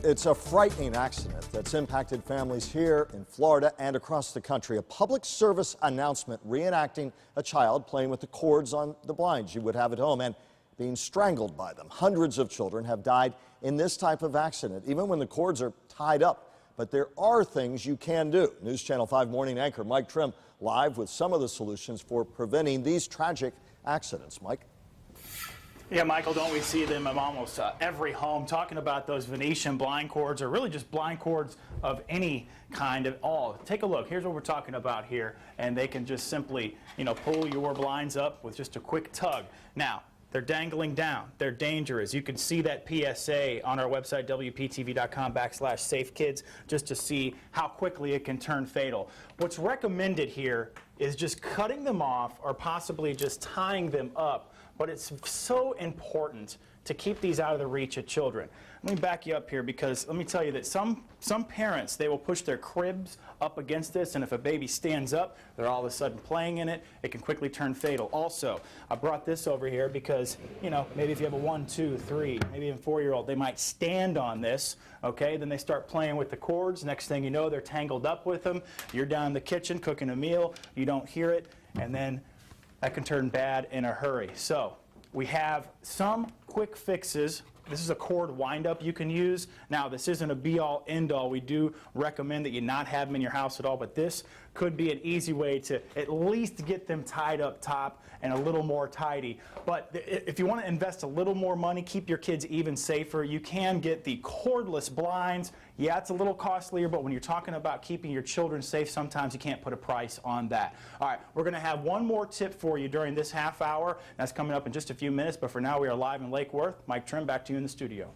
It's a frightening accident that's impacted families here in Florida and across the country. A public service announcement reenacting a child playing with the cords on the blinds you would have at home and being strangled by them. Hundreds of children have died in this type of accident, even when the cords are tied up. But there are things you can do. News Channel 5 morning anchor Mike Trim live with some of the solutions for preventing these tragic accidents. Mike? Yeah, Michael, don't we see them in almost every home, talking about those Venetian blind cords, or really just blind cords of any kind at all. Take a look. Here's what we're talking about here, and they can just simply, pull your blinds up with just a quick tug. Now, they're dangling down. They're dangerous. You can see that PSA on our website, WPTV.com/SafeKids, just to see how quickly it can turn fatal. What's recommended here is just cutting them off or possibly just tying them up. But it's so important to keep these out of the reach of children. Let me back you up here, because let me tell you that some parents, they will push their cribs up against this, and if a baby stands up, they're all of a sudden playing in it. It can quickly turn fatal. Also, I brought this over here because, maybe if you have a 1, 2, 3, maybe even 4-year-old, they might stand on this, okay? Then they start playing with the cords. Next thing you know, they're tangled up with them. You're down in the kitchen cooking a meal. You don't hear it, and then that can turn bad in a hurry. So we have some quick fixes. This is a cord wind-up you can use. Now, this isn't a be-all, end-all. We do recommend that you not have them in your house at all, but this could be an easy way to at least get them tied up top and a little more tidy. But if you want to invest a little more money, keep your kids even safer, you can get the cordless blinds. Yeah, it's a little costlier, but when you're talking about keeping your children safe, sometimes you can't put a price on that. All right, we're going to have one more tip for you during this half hour. That's coming up in just a few minutes, but for now we are live in Lake Worth. Mike Trim, back to you in the studio.